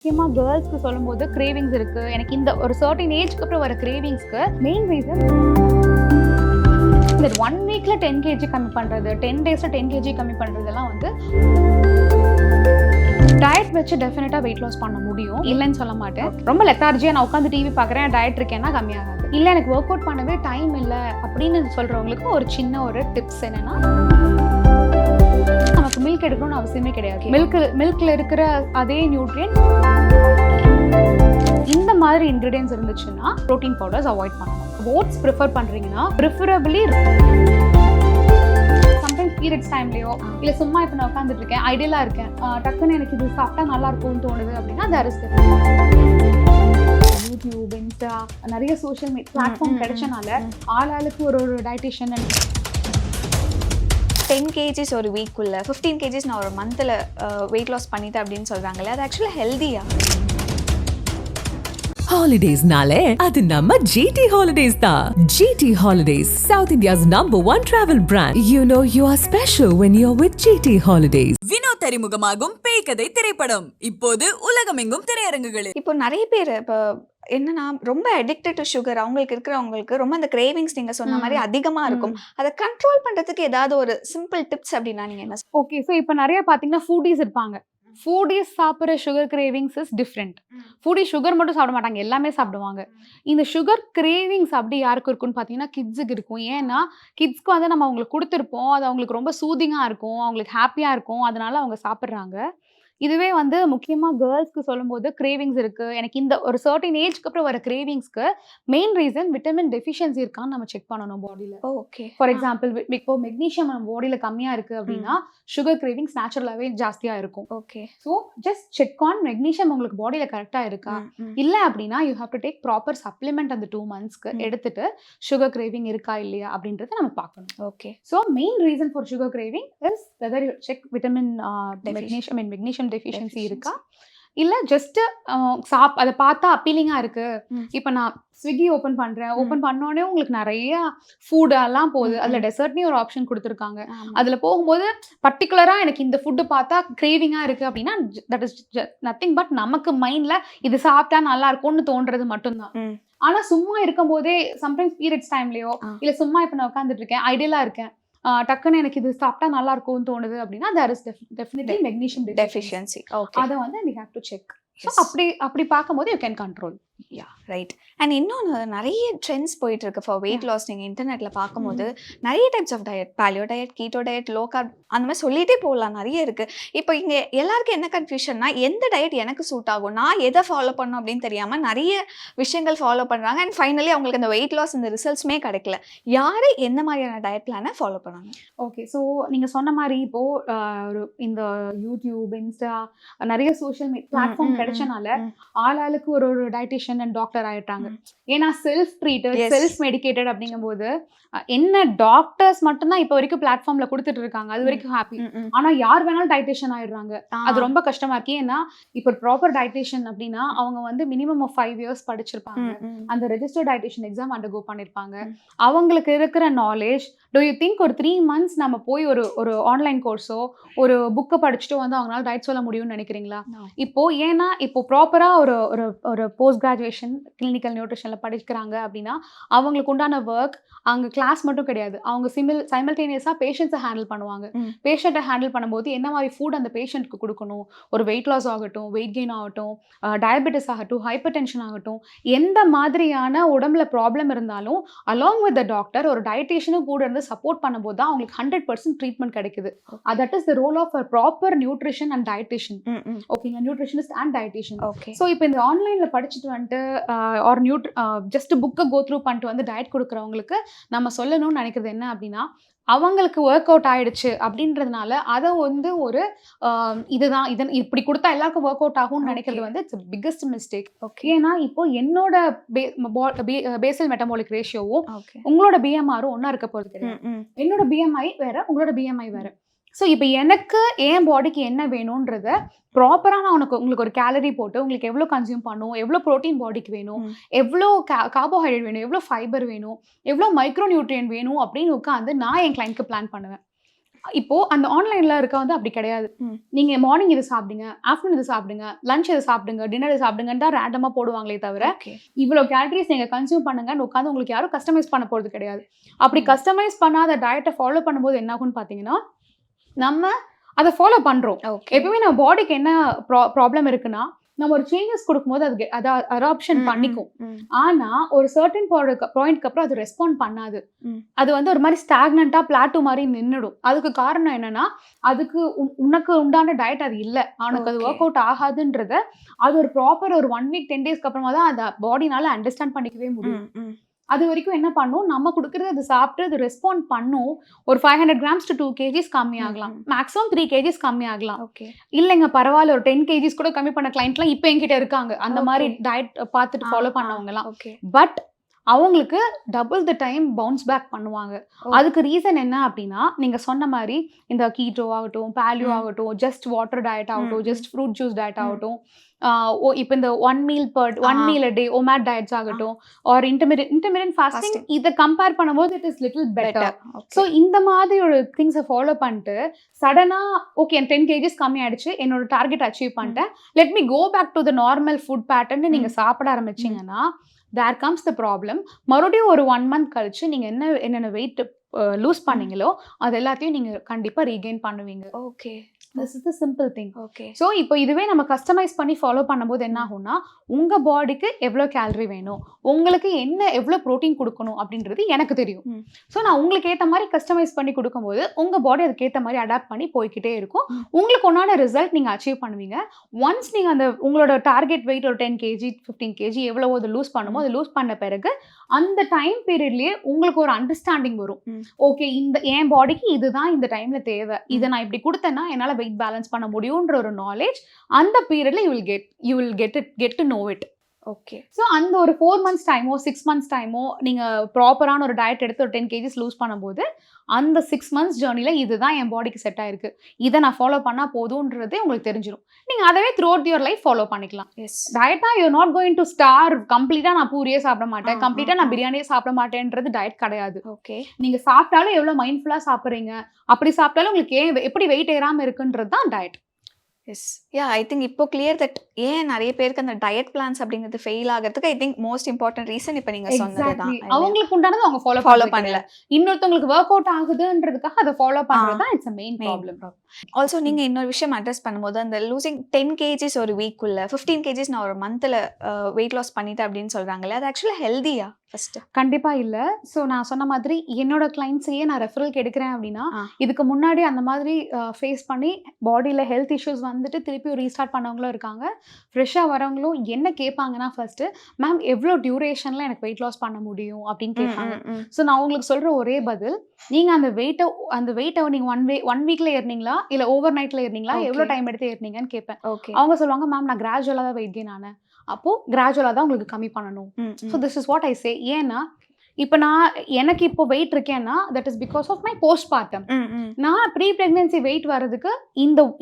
முக்கியமா கேர்ள்ஸ்க்கு சொல்லும்போது கிரேவிங்ஸ் இருக்கு. எனக்கு இந்த ஒரு சர்டன் ஏஜ்க்கு அப்புறம் வர கிரேவிங்ஸ்க்கு மெயின் ரீசன் இந்த 1 வீக்ல 10 kg கம்மி பண்றது, 10 டேஸ்ல 10 kg கம்மி பண்றதெல்லாம் வந்து டயட் வச்சு டெஃபினட்டா வெயிட் லாஸ் பண்ண முடியும், இல்லைன்னு சொல்ல மாட்டேன். ரொம்ப லெத்தார்ஜியா நான் உட்காந்து டிவி பார்க்குறேன், டயட் இருக்கேன்னா கம்மியாகாது. இல்லை எனக்கு ஒர்க் அவுட் பண்ணவே டைம் இல்லை அப்படின்னு சொல்றவங்களுக்கு ஒரு சின்ன ஒரு டிப்ஸ் என்னன்னா, நமக்கு மில்க் எடுக்கணும்னு அவசியமே கிடையாது. மில்க்ல இருக்கிற அதே நியூட்ரியன்ட் இந்த மாதிரி இன்கிரிடியன்ஸ் இருந்துச்சுன்னா ப்ரோட்டீன் பவுடர்ஸ் அவாய்ட் பண்ணணும். ஓட்ஸ் ப்ரிஃபர் பண்றீங்கன்னா ப்ரிஃபரபிளி சம்டைம்ஸ் பீரியட்ஸ் டைம்லயோ இல்லை சும்மா இப்போ நான் உட்காந்துட்டு இருக்கேன், ஐடியலா இருக்கேன், டக்குன்னு எனக்கு இது சாப்பிட்டா நல்லா இருக்கும்னு தோணுது அப்படின்னா தேர் இஸ் யூடியூப், இன்ஸ்டா, நிறைய சோஷியல் மீடியா பிளாட்ஃபார்ம் கிடைச்சனால ஆளாளுக்கு ஒரு டயட்டிஷியன் 10 kgs ஒரு வீக்குள்ள 15 kgs நான் ஒரு மந்த்தில் வெயிட் லாஸ் பண்ணிட்டேன் அப்படின்னு சொல்கிறாங்களே, அது ஆக்சுவலாக ஹெல்தியா? Holidays-nale adu namma GT Holidays da. GT Holidays, South India's #1 travel brand. You know you are special when you're with GT Holidays. Vinod அறிமுகமாகும் பேய் கதை திரைப்படம் இப்போது உலகமெங்கும் திரையரங்குகளில். இப்போ நிறைய பேர் இப்போ என்னன்னா ரொம்ப அடிக்டட் டு சுகர் இருக்கிறவங்களுக்கு ரொம்ப அந்த கிரேவிங்ஸ் நீங்க சொன்ன மாதிரி அதிகமா இருக்கும். அதை கண்ட்ரோல் பண்றதுக்கு ஏதாவது ஒரு சிம்பிள் டிப்ஸ் அப்படின்னா நீங்க என்ன? ஓகே, ஸோ இப்போ நிறைய பார்த்தீங்கன்னா ஃபுட்டீஸ் இருப்பாங்க. ஃபுட்டீஸ் சாப்பிட்ற sugar cravings is different. Foodie sugar மட்டும் சாப்பிட மாட்டாங்க, எல்லாமே சாப்பிடுவாங்க. இந்த சுகர் கிரேவிங்ஸ் அப்படி யாருக்கு இருக்குன்னு பார்த்தீங்கன்னா கிட்ஸுக்கு இருக்கும். ஏன்னா கிட்ஸ்க்கு வந்து நம்ம அவங்களுக்கு கொடுத்துருப்போம், அது அவங்களுக்கு ரொம்ப சூதிங்காக இருக்கும், அவங்களுக்கு ஹாப்பியாக இருக்கும், அதனால அவங்க சாப்பிட்றாங்க. இதுவே வந்து முக்கியமாக கேர்ள்ஸ்க்கு சொல்லும்போது கிரேவிங்ஸ் இருக்கு. எனக்கு இந்த ஒரு சர்டன் ஏஜ்க்கு அப்புறம் வர கிரேவிங்ஸ்க்கு மெயின் ரீசன் விட்டமின் டெஃபிஷியன்சி இருக்கான்னு நம்ம செக் பண்ணணும் பாடியில். ஓகே, ஃபார் எக்ஸாம்பிள் இப்போ மெக்னீஷியம் நம்ம பாடியில் கம்மியாக இருக்குது அப்படின்னா சுகர் கிரேவிங்ஸ் நேச்சுரலாகவே ஜாஸ்தியாக இருக்கும். Okay, so just check on magnesium உங்களுக்கு பாடியில் கரெக்டாக இருக்கா. இல்லை அப்படின்னா you have to take proper supplement அந்த 2 monthsக்கு எடுத்துட்டு சுகர் கிரேவிங் இருக்கா இல்லையா அப்படின்றத நம்ம பார்க்கணும். Okay, so main reason for sugar craving is whether you check vitamin magnesium deficiency இருக்கா, இல்லை ஜஸ்ட் அதை பார்த்தா அப்பீலிங்காக இருக்கு. இப்போ நான் ஸ்விக்கி ஓப்பன் பண்ணோடனே உங்களுக்கு நிறைய ஃபுட் எல்லாம் போகுது, அதில் டெசர்ட்னே ஒரு ஆப்ஷன் கொடுத்துருக்காங்க. அதில் போகும்போது பர்டிகுலராக எனக்கு இந்த ஃபுட்டு பார்த்தா கிரேவிங்காக இருக்குது அப்படின்னா தட் இஸ் நத்திங் பட் நமக்கு மைண்டில் இது சாப்பிட்டா நல்லா இருக்கும்னு தோன்றது மட்டும்தான். ஆனால் சும்மா இருக்கும்போதே சம்டைம்ஸ் பீரியட்ஸ் டைம்லையோ இல்லை சும்மா இப்போ நான் உட்காந்துட்டு இருக்கேன், ஐடியலாக இருக்கேன், டக்குன்னு எனக்கு இது சாப்பிட்டா நல்லா இருக்கும்னு தோணுது அப்படின்னா there is definitely magnesium deficiency. அதை வந்து we have to check. So அப்படி பார்க்கும்போது you can control. Yeah, right. And இன்னொன்று நிறைய ட்ரெண்ட்ஸ் போயிட்டு இருக்கு ஃபார் வெயிட் லாஸ். நீங்கள் இன்டர்நெட்டில் பார்க்கும்போது நிறைய types of diet, paleo diet, keto diet, low carb, அந்த மாதிரி சொல்லிகிட்டே போகலாம், நிறைய இருக்குது. இப்போ இங்கே எல்லாருக்கும் என்ன கன்ஃபியூஷன்னா, எந்த டயட் எனக்கு சூட் ஆகும், நான் எதை ஃபாலோ பண்ணணும் அப்படின்னு தெரியாமல் நிறைய விஷயங்கள் ஃபாலோ பண்ணுறாங்க. அண்ட் ஃபைனலி அவங்களுக்கு அந்த வெயிட் லாஸ் இந்த ரிசல்ட்ஸுமே கிடைக்கல. யார் எந்த மாதிரியான டயட் பிளானை ஃபாலோ பண்ணாங்க? ஓகே, ஸோ நீங்கள் சொன்ன மாதிரி இப்போது இந்த யூடியூப், இன்ஸ்டா, நிறைய சோஷியல் மீடியா பிளாட்ஃபார்ம் கிடைச்சனால ஆளாளுக்கு ஒரு டயட்டிஷியன் அண்ட் டாக்டர் ஆயிட்டாங்க. ஏன்னா செல்ஃப் ட்ரீட்டட், செல்ஃப் மெடிக்கேட்டட் அப்படிங்கும்போது என்ன டாக்டர்ஸ் மட்டும்தான் இப்போ வரைக்கும் பிளாட்ஃபார்ம்ல கொடுத்துட்டு இருக்காங்க, அது வரைக்கும் ஹாப்பி. ஆனா யார் வேணாலும் டயட்டிஷியன் ஆயிடுறாங்க, அது ரொம்ப கஷ்டமா இருக்கு. ஏன்னா இப்போ ப்ராப்பர் டயட்டிஷியன் அப்படின்னா அவங்க வந்து மினிமம் 5 years படிச்சிருப்பாங்க, அந்த ரெஜிஸ்டர்ட் டயட்டிஷியன் எக்ஸாம் அண்டர்கோ பண்ணிருப்பாங்க, அவங்களுக்கு இருக்கிற நாலேஜ். டூ யூ திங்க் ஒரு 3 months நம்ம போய் ஒரு ஆன்லைன் கோர்ஸோ ஒரு புக்கை படிச்சுட்டு வந்து அவங்களால டயட் சொல்ல முடியும்னு நினைக்கிறீங்களா? ஏன்னா இப்போ ப்ராப்பரா ஒரு போஸ்ட் கிராஜுவேஷன் கிளினிக்கல் நியூட்ரிஷன்ல படிக்கிறாங்க அப்படின்னா அவங்களுக்கு உண்டான ஒர்க் அங்கே கிளாஸ் மட்டும் கிடையாது, அவங்க சைமல்டேனியஸாக பேஷண்ட்ஸை ஹேண்டில் பண்ணுவாங்க. பேஷண்ட்டை ஹேண்டில் பண்ணும்போது என்ன மாதிரி ஃபுட் அந்த பேஷண்ட்க்கு கொடுக்கணும், ஒரு வெயிட் லாஸ் ஆகட்டும், வெயிட் கெயின் ஆகட்டும், டயபெட்டிஸ் ஆகட்டும், ஹைப்பர் டென்ஷன் ஆகட்டும், எந்த மாதிரியான உடம்புல ப்ராப்ளம் இருந்தாலும் அலாங் வித் த டாக்டர் ஒரு டயட்டிஷியனும் கூட இருந்து சப்போர்ட் பண்ணும்போது தான் அவங்களுக்கு 100% ட்ரீட்மெண்ட் கிடைக்குது. That is the role of a proper nutrition and dietician. ஓகேங்க, நியூட்ரிஷனிஸ்ட் அண்ட் டயட்டிஷியன். ஸோ இப்போ இந்த ஆன்லைனில் படிச்சுட்டு வந்துட்டு ஒரு ஜஸ்ட் புக்கை கோ த்ரூ பண்ணிட்டு வந்து டயட் கொடுக்குறவங்களுக்கு நம்ம சொல்லணும்னு நினைக்கிறது என்ன அப்படின்னா, அவங்களுக்கு ஒர்க் அவுட் ஆயிடுச்சு அப்படின்றதுனால அதை வந்து ஒரு இதுதான் இப்படி கொடுத்தா எல்லாருக்கும் ஒர்க் அவுட் ஆகும்னு நினைக்கிறது வந்து இட்ஸ் பிக்கஸ்ட் மிஸ்டேக். ஏன்னா இப்போ என்னோட பேசல் மெட்டபாலிக் ரேஷியோவும் உங்களோட பிஎம்ஆரும் ஒன்னா இருக்க போறது கிடையாது. என்னோட பிஎம்ஐ வேற, உங்களோட பிஎம்ஐ வேற. ஸோ இப்போ எனக்கு என் பாடிக்கு என்ன வேணுன்றத ப்ராப்பராக நான் உங்களுக்கு ஒரு கேலரி போட்டு உங்களுக்கு எவ்வளோ கன்சியூம் பண்ணும், எவ்வளோ ப்ரோட்டீன் பாடிக்கு வேணும், எவ்வளோ கார்போஹைட்ரேட் வேணும், எவ்வளோ ஃபைபர் வேணும், எவ்வளோ மைக்ரோ நியூட்ரியன் வேணும் அப்படின்னு உட்காந்து நான் என் கிளைண்ட்க்கு பிளான் பண்ணுவேன். இப்போ அந்த ஆன்லைன்ல இருக்க வந்து அப்படி கிடையாது. நீங்க மார்னிங் இது சாப்பிடுங்க, ஆஃப்டர்நூன் இது சாப்பிடுங்க, லஞ்ச் இது சாப்பிடுங்க, டின்னர் இது சாப்பிடுங்கன்னு தான் ரேண்டமா போடுவாங்களே தவிர இவ்வளோ கேலரிஸ் நீங்க கன்சியூம் பண்ணுங்கன்னு உட்காந்து உங்களுக்கு யாரும் கஸ்டமைஸ் பண்ண போறது கிடையாது. அப்படி கஸ்டமைஸ் பண்ணாத டயட்டை ஃபாலோ பண்ணும்போது என்ன ஆகும்னு பாத்தீங்கன்னா, நம்ம அதை ஃபாலோ பண்றோம். எப்பவுமே நம்ம பாடிக்கு என்ன ப்ராப்ளம் இருக்குன்னா, நம்ம ஒரு சேஞ்சஸ் கொடுக்கும்போது அது அடாப்ஷன் பண்ணிக்கும். ஆனா ஒரு சர்டன் பாயிண்ட்க்கு அப்புறம் அது ரெஸ்பாண்ட் பண்ணாது. அது வந்து ஒரு மாதிரி ஸ்டாக்னண்டா பிளாட்டூ மாதிரி நின்னுடும். அதுக்கு காரணம் என்னன்னா, அதுக்கு உனக்கு உண்டான டயட் அது இல்லை, உனக்கு அது ஒர்க் அவுட் ஆகாதுன்றத அது ஒரு ப்ராப்பர் ஒரு 1 வீக் 10 டேஸ்க்கு அப்புறமா தான் அந்த பாடினால அண்டர்ஸ்டாண்ட் பண்ணிக்கவே முடியும். அது வரைக்கும் என்ன பண்ணும், நம்ம கொடுக்குறது அது சாப்பிட்டு அது ரெஸ்பாண்ட் பண்ணும். ஒரு 500 grams to 2 kgs கம்மி ஆகலாம், மேக்ஸிமம் 3 kgs கம்மி ஆகலாம். இல்லைங்க பரவாயில்ல ஒரு 10 kgs கூட கம்மி பண்ண கிளைண்ட்லாம் இப்போ என்கிட்ட இருக்காங்க, அந்த மாதிரி டயட் பார்த்துட்டு ஃபாலோ பண்ணவங்கலாம். பட் அவங்களுக்கு double the time bounce back பண்ணுவாங்க. அதுக்கு ரீசன் என்ன அப்படின்னா, நீங்க சொன்ன மாதிரி இந்த கீட்டோ ஆகட்டும், பாலியோ ஆகட்டும், ஜஸ்ட் வாட்டர் டயட் ஆகட்டும், ஜஸ்ட் ஃப்ரூட் ஜூஸ் டயட் ஆகட்டும், இப்போ இந்த 1 meal a day OMAD diets ஆகட்டும், ஆர் இன்டர்மிட்டன்ட் ஃபாஸ்டிங், இதை கம்பேர் பண்ணும்போது it is little better. So இந்த மாதிரி ஒரு திங்ஸை ஃபாலோ பண்ணிட்டு சடனா ஓகே 10 kgs கம்மி ஆயிடுச்சு, என்னோட டார்கெட் அச்சீவ் பண்ணிட்டேன், let me go back to the normal food pattern நீங்க சாப்பிட ஆரம்பிச்சீங்கன்னா there comes the problem. மறுபடியும் ஒரு 1 month கழிச்சு நீங்க என்னென்ன வெயிட் லூஸ் பண்ணீங்களோ அது எல்லாத்தையும் நீங்க கண்டிப்பா ரீகெயின் பண்ணுவீங்க. Okay, this is the simple thing. Okay. So இப்போ இதுவே நம்ம கஸ்டமைஸ் பண்ணி ஃபாலோ பண்ணும்போது என்ன ஆகும்னா, உங்க பாடிக்கு எவ்வளோ கேலரி வேணும், உங்களுக்கு எவ்வளோ ப்ரோட்டீன் கொடுக்கணும் அப்படின்றது எனக்கு தெரியும். ஸோ நான் உங்களுக்கு ஏற்ற மாதிரி கஸ்டமைஸ் பண்ணி கொடுக்கும்போது உங்க பாடி அதுக்கேற்ற மாதிரி அடாப்ட் பண்ணி போய்கிட்டே இருக்கும். உங்களுக்கு ஒன்றான ரிசல்ட் நீங்க அச்சீவ் பண்ணுவீங்க. ஒன்ஸ் நீங்க அந்த உங்களோட டார்கெட் வெயிட் ஒரு 10 kg 15 kg எவ்வளவோ அது லூஸ் பண்ணுமோ அது லூஸ் பண்ண பிறகு அந்த டைம் பீரியட்லயே உங்களுக்கு ஒரு அண்டர்ஸ்டாண்டிங் வரும். ஓகே, இந்த என் பாடிக்கு இதுதான் இந்த டைம்ல தேவை, இதை நான் இப்படி கொடுத்தேன்னா என்னால வெயிட் பேலன்ஸ் பண்ண முடியும்ன்ற ஒரு நாலேஜ் அந்த பீரியட்ல you will get to know it. Okay. So அந்த ஒரு 4 months டைமோ 6 months டைமோ நீங்க ப்ராப்பரான ஒரு டயட் எடுத்து ஒரு 10 kgs லூஸ் பண்ணும்போது அந்த 6 months ஜேர்னில இதுதான் என் பாடிக்கு செட் ஆயிருக்கு, இதை நான் ஃபாலோ பண்ணா போதும்ன்றதே உங்களுக்கு தெரிஞ்சிடும். நீங்க அதவே throughout your life follow பண்ணிக்கலாம். டயட்டா you not going to starve, கம்ப்ளீட்டா நான் பூரியே சாப்பிட மாட்டேன், கம்ப்ளீட்டா நான் பிரியாணியே சாப்பிட மாட்டேன்றது டயட் கிடையாது. ஓகே. நீங்க சாப்பிட்டாலும் எவ்வளவு மைண்ட்ஃபுல்லா சாப்பிட்றீங்க, அப்படி சாப்பிட்டாலும் உங்களுக்கு எப்படி வெயிட் ஏறாம இருக்குன்றது தான் diet. Yes, yeah, I think இப்போ கிளியர் தட் ஏன் நிறைய பேருக்கு அந்த டயட் பிளான்ஸ் அப்படிங்கிறது ஃபெயில் ஆகிறதுக்கு I think most important reason இப்போ நீங்க சொன்னது தான். அவங்களுக்கு உண்டானது அவங்க ஃபாலோ பண்ணல, இன்னொருத்தவங்களுக்கு ஒர்க் அவுட் ஆகுதுன்றதுக்காக அதை ஃபாலோ பண்றது தான் it's a main problem. Also நீங்க இன்னொரு விஷயம் அட்ரஸ் பண்ணும்போது அந்த லூசிங் 10 kgs ஒரு வீக்குள்ள 15 kgs நான் ஒரு மந்த்ல வெயிட் லாஸ் பண்ணிட்டேன் அப்படின்னு சொல்றாங்கல்ல, அது ஆக்சுவலா ஹெல்தியா? ஃபர்ஸ்ட் கண்டிப்பா இல்ல. ஸோ நான் சொன்ன மாதிரி என்னோட கிளைண்ட்ஸையே நான் ரெஃபரலுக்கு எடுக்கிறேன் அப்படின்னா இதுக்கு முன்னாடி அந்த மாதிரி ஃபேஸ் பண்ணி பாடியில் ஹெல்த் இஷ்யூஸ் வந்துட்டு திருப்பி ரீஸ்டார்ட் பண்ணவங்களும் இருக்காங்க. ஃப்ரெஷ்ஷாக வரவங்களும் என்ன கேட்பாங்கன்னா ஃபர்ஸ்ட், மேம் எவ்வளோ டியூரேஷனில் எனக்கு வெயிட் லாஸ் பண்ண முடியும் அப்படின்னு கேட்பாங்க. ஸோ நான் உங்களுக்கு சொல்கிற ஒரே பதில், நீங்கள் அந்த வெயிட்டை நீங்கள் 1 வீக்கில் ஏறினீங்களா இல்லை ஓவர் நைட்டில் ஏறினீங்களா, எவ்வளோ டைம் எடுத்து ஏறினீங்கன்னு கேட்பேன். அவங்க சொல்லுவாங்க, மேம் நான் கிராஜுவலாக தான் வெயிட் கெயின் ஆனேன். அப்போ கிராஜுவலாக தான் உங்களுக்கு கம்மி பண்ணணும். So this is what I say. ஏன்னா இப்போ எனக்கு இப்போ வெயிட் இருக்கேன்னா that is because of my postmortem. நான் ப்ரீ பிரெக்னன்சி வெயிட் வர்றதுக்கு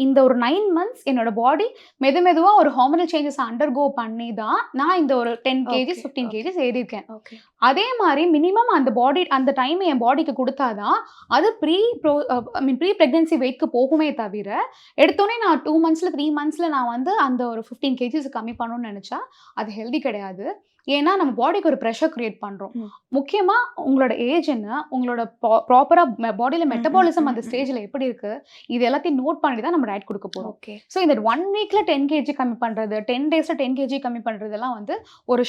இந்த ஒரு 9 months என்னோட பாடி மெதுவாக ஒரு ஹார்மோனல் சேஞ்சஸ் அண்டர்கோ பண்ணி தான் நான் இந்த ஒரு 10 kgs 15 kgs ஏறியிருக்கேன். அதே மாதிரி மினிமம் அந்த டைம் என் பாடிக்கு கொடுத்தாதான் அது ப்ரீ பிரெக்னன்சி வெயிட்க்கு போகுமே தவிர எடுத்தோடனே நான் 2 monthsல 3 monthsல நான் வந்து அந்த ஒரு 15 kgs கம்மி பண்ணணும்னு நினைச்சா அது ஹெல்தி கிடையாது. ஏன்னா நம்ம பாடிக்கு ஒரு ப்ரெஷர் கிரியேட் பண்றோம். முக்கியமா உங்களோட ஏஜ் என்ன, உங்களோட ப்ராப்பரா பாடியில மெட்டபாலிசம் அந்த ஸ்டேஜ்ல எப்படி இருக்கு, இது எல்லாத்தையும் நோட் பண்ணி தான் நம்ம டயட் கொடுக்க போறோம். ஸோ இந்த 1 வீக்ல 10 kg கம்மி பண்றது, 10 daysல 10 kg கம்மி பண்றதெல்லாம் வந்து ஒரு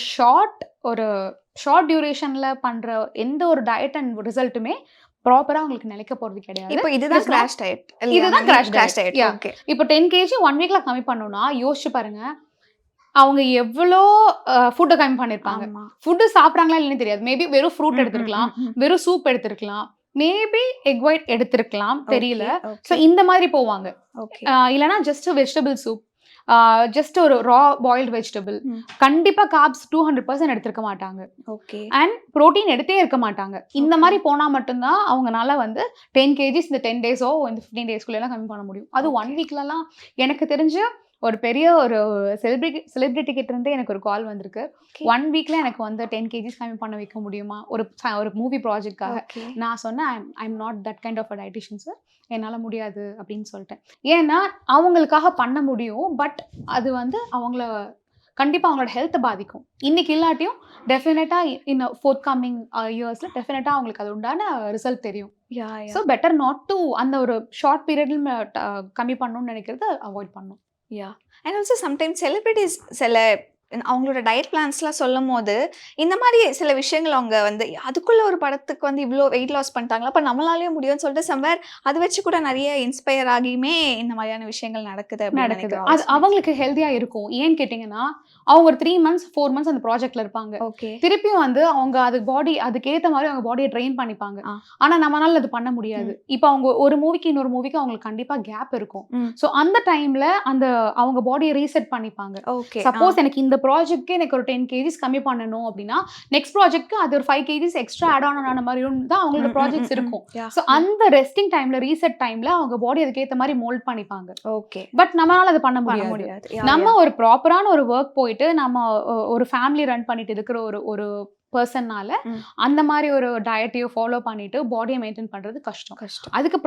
ஷார்ட் டியூரேஷன்ல பண்ற எந்த ஒரு டயட் அண்ட் ரிசல்ட்டுமே ப்ராப்பரா உங்களுக்கு நிலைக்க போறது கிடையாது. இப்போ இதுதான் கிராஷ் டயட். ஓகே, இப்போ 10 kg 1 வீக்ல கம்மி பண்ணணும்னா யோசிச்சு பாருங்க, அவங்க எவ்வளோ ஃபுட்டை கம்மி பண்ணிருப்பாங்க. ஃபுட்டு சாப்பிட்றாங்களா இல்லைன்னு தெரியாது. மேபி வெறும் ஃப்ரூட் எடுத்திருக்கலாம், வெறும் சூப் எடுத்திருக்கலாம், மேபி எக் ஒயிட் எடுத்திருக்கலாம், தெரியல. ஸோ இந்த மாதிரி போவாங்க. இல்லைனா ஜஸ்ட் வெஜிடபிள் சூப், ஜஸ்ட் ஒரு ரா பாயில்டு வெஜிடபிள், கண்டிப்பா கார்ப்ஸ் 200% எடுத்திருக்க மாட்டாங்க. அண்ட் ப்ரோட்டீன் எடுத்தே இருக்க மாட்டாங்க. இந்த மாதிரி போனா மட்டும்தான் அவங்கனால வந்து 10 kgs இந்த 10 days இந்த 15 days எல்லாம் கம்மி பண்ண முடியும். அது 1 வீக்லலாம் எனக்கு தெரிஞ்சு ஒரு பெரிய ஒரு செலிபிரிட்டி கிட்ட இருந்து எனக்கு ஒரு கால் வந்திருக்கு. 1 வீக்ல எனக்கு வந்து 10 kgs கம்மி பண்ண வைக்க முடியுமா ஒரு மூவி ப்ராஜெக்ட்காக. நான் சொன்னேன் I am not that kind of a dietician sir, என்னால முடியாது அப்படின்னு சொல்லிட்டேன். ஏன்னா அவங்களுக்காக பண்ண முடியும், பட் அது வந்து அவங்கள கண்டிப்பா அவங்களோட ஹெல்த்தை பாதிக்கும். இன்னைக்கு இல்லாட்டியும் டெஃபினட்டா இன் ஃபோர்த் கம்மிங் இயர்ஸ்ல டெஃபினட்டா அவங்களுக்கு அது உண்டான ரிசல்ட் தெரியும். ஸோ பெட்டர் நாட் டு அந்த ஒரு ஷார்ட் பீரியட்ல கம்மி பண்ணணும்னு நினைக்கிறத அவாய்ட் பண்ணணும். அண்ட் ஆல்சோ சம்டைம்ஸ் செலிபிரிட்டிஸ் சில அவங்களோட டயட் பிளான்ஸ்லாம் சொல்லும் போது இந்த மாதிரி சில விஷயங்கள் அவங்க வந்து அதுக்குள்ள ஒரு படத்துக்கு வந்து இவ்வளோ வெயிட் லாஸ் பண்ணிட்டாங்களா, அப்போ நம்மளாலேயே முடியும்னு சொல்லிட்டு சம்வேர் அதை வச்சு கூட நிறைய இன்ஸ்பயர் ஆகியுமே இந்த மாதிரியான விஷயங்கள் நடக்குது. அது அவங்களுக்கு ஹெல்த்தியா இருக்கும். ஏன்னு கேட்டிங்கன்னா அவங்க ஒரு 3 months 4 months அந்த ப்ராஜெக்ட்ல இருப்பாங்க. திருப்பியும் வந்து அவங்க அதுக்கேற்ற மாதிரி அவங்க பாடியை ட்ரெயின் பண்ணிப்பாங்க. ஆனா நம்மளால அது பண்ண முடியாது. இப்போ அவங்க ஒரு மூவிக்கு இன்னொரு மூவிக்கு அவங்களுக்கு கண்டிப்பா கேப் இருக்கும். ஸோ அந்த டைம்ல அவங்க பாடியை ரீசெட் பண்ணிப்பாங்க. சப்போஸ் எனக்கு இந்த ப்ராஜெக்ட்க்கு எனக்கு ஒரு 10 kgs கம்மி பண்ணணும் அப்படின்னா நெக்ஸ்ட் ப்ராஜெக்ட்க்கு அது ஒரு 5 kgs எக்ஸ்ட்ரா ஆட் ஆன மாதிரி தான் அவங்களோட ப்ராஜெக்ட்ஸ் இருக்கும். ஸோ அந்த ரெஸ்டிங் டைம்ல ரீசெட் டைம்ல அவங்க பாடி அதுக்கேற்ற மாதிரி மோல்ட் பண்ணிப்பாங்க. பட் நம்மளால அது பண்ண முடியாது. நம்ம ஒரு ப்ராப்பரான ஒரு ஒர்க் போயிட்டு நம்ம ஒரு ஃபேமிலி ரன் பண்ணிட்டு இருக்கிற ஒரு பர்சன்னால அந்த மாதிரி ஒரு டயட்டையோ ஃபாலோ பண்ணிட்டு பாடியை மெயின்டைன் பண்றது கஷ்டம். அதுக்கு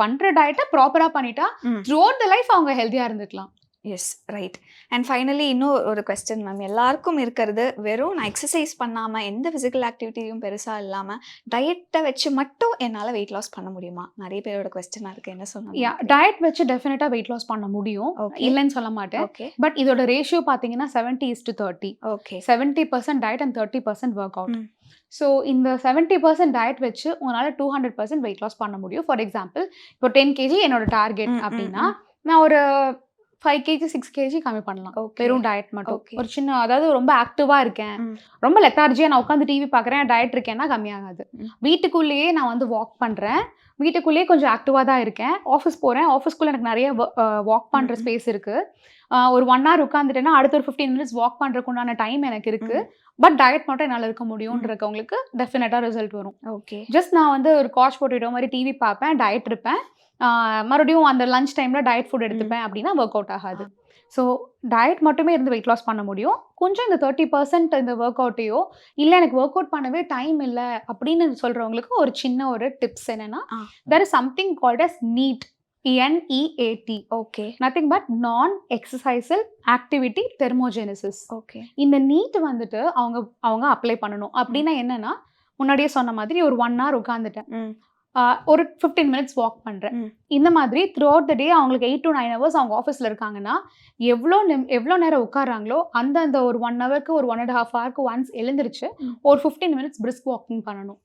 பண்ற டயட்டை ப்ராப்பரா பண்ணிட்டா த்ரூ அவுட் த லைஃப் அவங்க ஹெல்த்தியா இருந்துக்கலாம். S, right. அண்ட் ஃபைனலி இன்னும் ஒரு கொஸ்டின் மேம், எல்லாருக்கும் இருக்கிறது வெறும் நான் எக்ஸசைஸ் பண்ணாமல் எந்த ஃபிசிக்கல் ஆக்டிவிட்டியும் பெருசாக இல்லாமல் டயட்டை வச்சு மட்டும் என்னால் வெயிட் லாஸ் பண்ண முடியுமா? நிறைய பேரோட கொஸ்டினாக இருக்குது. என்ன சொன்னாங்க? டயட் வச்சு டெஃபினட்டாக வெயிட் லாஸ் பண்ண முடியும், இல்லைன்னு சொல்ல மாட்டேன். பட் இதோட ரேஷியோ பார்த்தீங்கன்னா 70:30. 70% diet and 30% work out. So இந்த 70% டயட் வச்சு உங்களால் 200% வெயிட் லாஸ் பண்ண முடியும். ஃபார் எக்ஸாம்பிள் இப்போ 10 kg என்னோட டார்கெட் அப்படின்னா நான் ஒரு 5 kg 6 kg கம்மி பண்ணலாம் வெறும் டயட் மட்டும். ஒரு சின்ன அதாவது ரொம்ப ஆக்டிவா இருக்கேன், ரொம்ப லெத்தார்ஜியா நான் உட்காந்து டிவி பார்க்குறேன், டயட் இருக்கேன்னா கம்மியாகாது. வீட்டுக்குள்ளேயே நான் வந்து வாக் பண்ணுறேன், வீட்டுக்குள்ளேயே கொஞ்சம் ஆக்டிவாக தான் இருக்கேன். ஆஃபீஸ் போகிறேன், ஆஃபீஸ்க்குள்ளே எனக்கு நிறைய வாக் பண்ணுற ஸ்பேஸ் இருக்குது. ஒரு 1 hour உட்காந்துட்டேன்னா அடுத்த ஒரு 15 minutes வாக் பண்ணுறதுக்கு உண்டான டைம் எனக்கு இருக்குது. பட் டயட் மட்டும் என்னால் இருக்க முடியும்ன்றவங்களுக்கு டெஃபினட்டாக ரிசல்ட் வரும். ஜஸ்ட் நான் வந்து ஒரு காட்ச் போட்டுட்டோ மாதிரி டிவி பார்ப்பேன், டயட் இருப்பேன், மறுபடியும் அந்த லஞ்ச் டைமில் டயட் ஃபுட் எடுத்துப்பேன் அப்படின்னா ஒர்க் அவுட் ஆகாது. ஸோ டயட் மட்டுமே இருந்து வெயிட் லாஸ் பண்ண முடியும். கொஞ்சம் இந்த 30% இந்த ஒர்க் அவுட்டையோ இல்லை எனக்கு ஒர்க் அவுட் பண்ணவே டைம் இல்லை அப்படின்னு சொல்கிறவங்களுக்கு ஒரு சின்ன ஒரு டிப்ஸ் என்னென்னா, there is something called as NEAT. Nothing but non exercise activity thermogenesis. இந்த NEAT வந்துட்டு அவங்க அப்ளை பண்ணணும். அப்படின்னா என்னன்னா, முன்னாடியே சொன்ன மாதிரி ஒரு 1 hour உட்காந்துட்டேன், ஒரு 15 minutes வாக் பண்ணுறேன். இந்த மாதிரி த்ரூ அவுட் த டே அவங்களுக்கு 8 to 9 hours அவங்க ஆஃபீஸில் இருக்காங்கன்னா எவ்வளோ நேரம் உட்காராங்களோ அந்த ஒரு 1 hourக்கு ஒரு 1.5 hourக்கு ஒன்ஸ் எழுந்திரிச்சு ஒரு 15 minutes பிரிஸ்க் வாக்கிங் பண்ணணும்.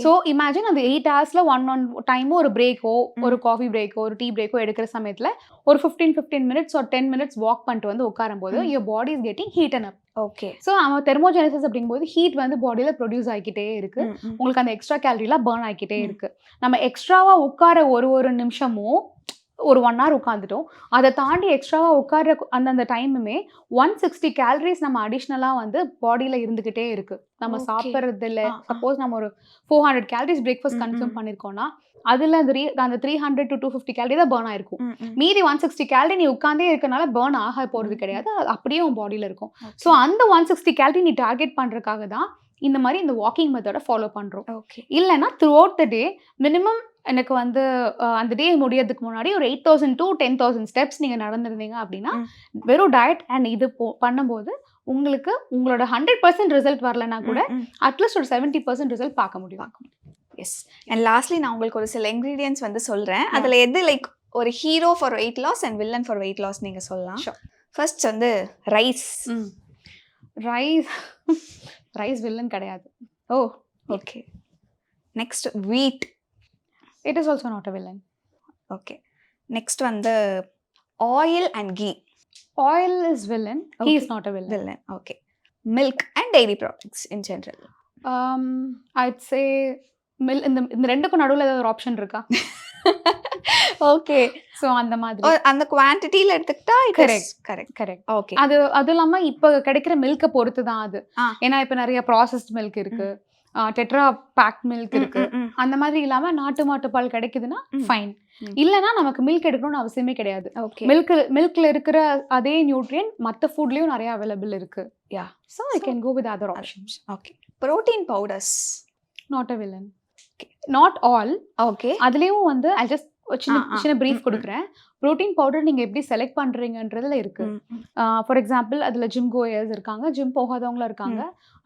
ஸோ இமேஜின் அந்த 8 hours ஒன் டைமும் ஒரு பிரேக்கோ ஒரு காஃபி பிரேக்கோ ஒரு டீ பிரேக்கோ எடுக்கிற சமயத்தில் ஒரு 15 minutes ஒரு 10 minutes வாக் பண்ணிட்டு வந்து உட்காரும் போது your body is getting heated up. So அவன் தெர்மோஜெனிசிஸ் அப்படிங்கும்போது ஹீட் வந்து பாடியில் ப்ரொடியூஸ் ஆகிக்கிட்டே இருக்கு, உங்களுக்கு அந்த எக்ஸ்ட்ரா கேலரிலாம் பர்ன் ஆகிக்கிட்டே இருக்கு. நம்ம எக்ஸ்ட்ராவாக உட்கார ஒரு நிமிஷமும் ஒரு 1 hour உட்காந்துட்டோம், அதை தாண்டி எக்ஸ்ட்ராவாக உட்கார அந்த டைமுமே 160 calories நம்ம அடிஷ்னலாக வந்து பாடியில் இருந்துக்கிட்டே இருக்குது. நம்ம சாப்பிட்றதில்ல, சப்போஸ் நம்ம ஒரு 400 calories பிரேக்ஃபாஸ்ட் கன்சியூம் பண்ணியிருக்கோம்னா அதில் அந்த 300 to 250 calorie தான் பர்ன் ஆயிருக்கும். மீதி 160 calorie நீ உட்காந்தே இருக்கனால பர்ன் ஆக போகிறது கிடையாது, அது அப்படியே உன் பாடியில் இருக்கும். ஸோ அந்த 160 calorie நீ டார்கெட் பண்ணுறதுக்காக தான் இந்த மாதிரி இந்த வாக்கிங் மெத்தடை ஃபாலோ பண்ணுறோம். இல்லைன்னா through out the day minimum எனக்கு வந்து அந்த டே முடியறதுக்கு முன்னாடி ஒரு 8,000 to 10,000 ஸ்டெப்ஸ் நீங்கள் நடந்திருந்தீங்க அப்படின்னா வெறும் டயட் அண்ட் இது பண்ணும்போது உங்களுக்கு உங்களோட 100% ரிசல்ட் வரலன்னா கூட அட்லீஸ்ட் ஒரு 70% ரிசல்ட் பார்க்க முடியும். எஸ். அண்ட் லாஸ்ட்லி நான் உங்களுக்கு ஒரு சில இன்க்ரீடியன்ட்ஸ் வந்து சொல்கிறேன், அதில் எது லைக் ஒரு hero for weight loss and villain for weight loss நீங்கள் சொல்லலாம். ஃபர்ஸ்ட் வந்து ரைஸ் வில்லன் கிடையாது. Okay. Next wheat, it is also not a villain. Okay. Next வந்து oil and ghee. Oil is villain, ghee is not a villain. Okay. Milk and dairy products in general. I'd say இந்த ரெண்டுக்கும் நடுவில் ஏதாவது ஒரு option இருக்கா? Okay. So அந்த மாதிரி அந்த குவான்டிட்டியில் எடுத்துக்கிட்டா கரெக்ட். ஓகே. அது இல்லாமல் இப்போ கிடைக்கிற மில்கை பொறுத்து தான் அது. ஏன்னா இப்போ நிறைய ப்ராசஸ்ட் மில்க் இருக்கு, டெட்ரா பேக் மில்க் இருக்கு. அந்த மாதிரி இல்லாம நாட்டு மாட்டு பால் கிடைக்குதுன்னா ஃபைன். இல்லனா நமக்கு மில்க் எடுக்கணும்னு அவசியமே கிடையாது. ஓகே. மில்க்ல இருக்கிற அதே நியூட்ரியன்ட் மத்த ஃபுட்லயும் நிறைய அவைலபிள் இருக்கு. யா. So I can go with other options. Okay. Protein powders. Not a villain. Not all. Okay. அதுலயும் வந்து I just சின்ன பிரீஃப் கொடுக்குறேன். புரோட்டீன் பவுடர் நீங்க எப்படி செலக்ட் பண்றீங்கன்றதுல இருக்கு. ஃபார் எக்ஸாம்பிள் அதுல ஜிம் கோயர்ஸ் இருக்காங்க, ஜிம் போகாதவங்களும் இருக்காங்க.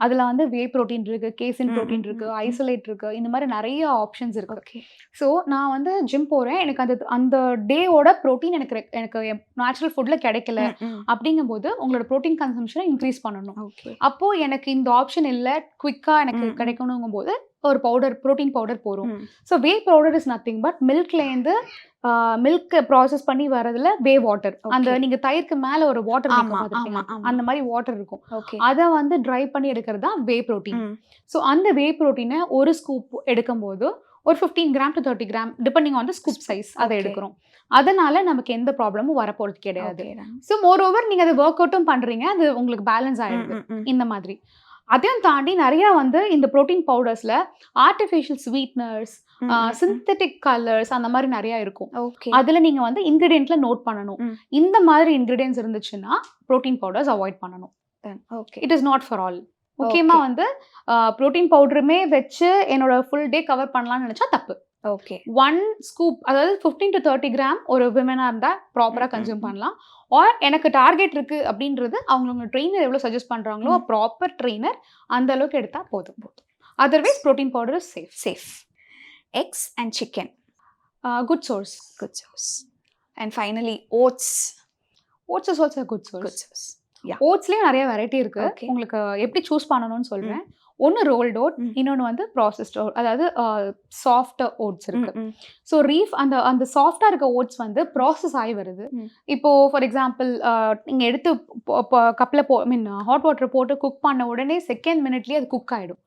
அதுல வந்து வே புரோட்டீன் இருக்கு, கேசின் புரோட்டீன் இருக்கு, ஐசோலேட் இருக்கு, இந்த மாதிரி நிறைய ஆப்ஷன்ஸ் இருக்கு. ஓகே. ஸோ நான் வந்து ஜிம் போறேன், எனக்கு அந்த டேவோட ப்ரோட்டீன் எனக்கு நேச்சுரல் ஃபுட்ல கிடைக்கல அப்படிங்கும்போது உங்களோட ப்ரோட்டீன் கன்சம்ஷனை இன்க்ரீஸ் பண்ணணும். ஓகே. அப்போ எனக்கு இந்த ஆப்ஷன் இல்லை, குவிக்கா எனக்கு கிடைக்கணுங்கும் போது ஒரு பவுடர், ப்ரோட்டீன் பவுடர் போரும். So whey powder is nothing but மில்க்லேருந்து மில்க் ப்ராசஸ் பண்ணி வரதுல வே வாட்டர், அந்த நீங்க தயிருக்கு மேல ஒரு வாட்டர் அந்த மாதிரி வாட்டர் இருக்கும், அதை வந்து ட்ரை பண்ணி எடுக்கிறது தான் வே ப்ரோட்டீன். ஸோ அந்த வே ப்ரோட்டீனை ஒரு ஸ்கூப் எடுக்கும் போது ஒரு 15 gram to 30 gram depending on the scoop size அதை எடுக்கிறோம். அதனால நமக்கு எந்த ப்ராப்ளமும் வரப்போறது கிடையாது. ஸோ மோர் ஓவர் நீங்க அதை ஒர்க் அவுட்டும் பண்றீங்க, அது உங்களுக்கு பேலன்ஸ் ஆயிடுது. இந்த மாதிரி அதையும் தாண்டி நிறைய வந்து இந்த ப்ரோட்டீன் பவுடர்ஸ்ல ஆர்டிஃபிஷியல் ஸ்வீட்னர்ஸ், சிந்தட்டிக் கலர்ஸ் அந்த மாதிரி நிறைய இருக்கும். அதுல நீங்க வந்து இன்கிரிடியன்ட்ல நோட் பண்ணணும். இந்த மாதிரி இன்கிரிடியன்ஸ் இருந்துச்சுன்னா ப்ரோட்டீன் பவுடர்ஸ் அவாய்ட் பண்ணணும். It is not for all. முக்கியமா வந்து ப்ரோட்டீன் பவுடருமே வச்சு என்னோட ஃபுல் டே கவர் பண்ணலாம்னு நினைச்சா தப்பு. ஓகே. 1 ஸ்கூப், அதாவது 15 to 30 கிராம் ஒரு விமனா இருந்தா ப்ராப்பரா கன்சியூம் பண்ணலாம். ஆர் எனக்கு டார்கெட் இருக்கு அப்படின்றது அவங்களோட ட்ரெயினர் எவ்வளவு சஜஸ்ட் பண்றாங்களோ ப்ராப்பர் ட்ரெயினர் அந்த அளவுக்கு எடுத்தா போதும். Otherwise protein powder is safe. Eggs and chicken. Good source. And finally, oats. Oats is also a good source. Yeah. Oatsலயும் நிறைய வெரைட்டி இருக்கு. உங்களுக்கு எப்படி சூஸ் பண்ணணும்னு சொல்றேன். ஒன்று ரோல்ட் ஓட், இன்னொன்று வந்து ப்ராசஸ்ட் ஓட், அதாவது சாஃப்ட் ஓட்ஸ் இருக்கு. ஸோ அந்த சாஃப்டாக இருக்க ஓட்ஸ் வந்து ப்ராசஸ் ஆகி வருது. இப்போ ஃபார் எக்ஸாம்பிள் நீங்கள் எடுத்து கப்பில் ஹாட் வாட்டர் போட்டு குக் பண்ண உடனே செகண்ட் மினிட்லேயே அது குக் ஆகிடும்.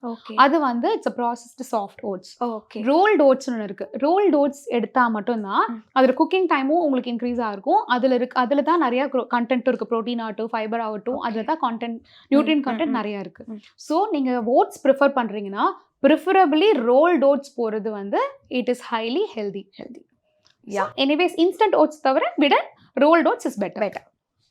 அது வந்து it's a processed soft oats. Rolled oats ஒன்று இருக்கு. ரோல்ட் ஓட்ஸ் எடுத்தால் மட்டும்தான் அதோட குக்கிங் டைமும் உங்களுக்கு இன்க்ரீஸ் ஆகிருக்கும். அதில் தான் நிறைய கண்டென்ட் இருக்கு, ப்ரோட்டீன் ஆகட்டும், ஃபைபர் ஆகட்டும், அதில் தான் கண்டென்ட், நியூட்ரியன் கண்டென்ட் நிறைய இருக்கு. ஸோ நீங்கள் ஓட்ஸ் ப்ரிஃபர் பண்றீங்கன்னா ப்ரிஃபரபிளி ரோல்ட் ஓட்ஸ் போறது வந்து it is highly healthy. Yeah. Anyways instant oats தவிர விட rolled oats is better.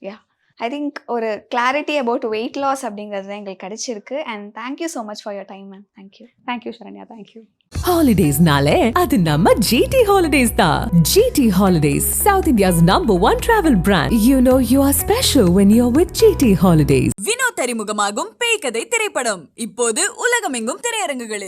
Yeah. I think ஒரு கிளாரிட்டி அபவுட் வெயிட் லாஸ் அப்படிங்கிறது தான் எங்களுக்கு கிடைச்சிருக்கு. And thank you so much for your time ma'am. Thank you Saranya. Thank you. Holidays-nale அது நம்ம GT Holidays தான். GT Holidays, South India's #1 travel brand. You know you are special when you're with GT Holidays. Vinod அறிமுகமாகும் பேய்கதை திரைப்படம் இப்போது உலகமெங்கும் திரையரங்குகளில்.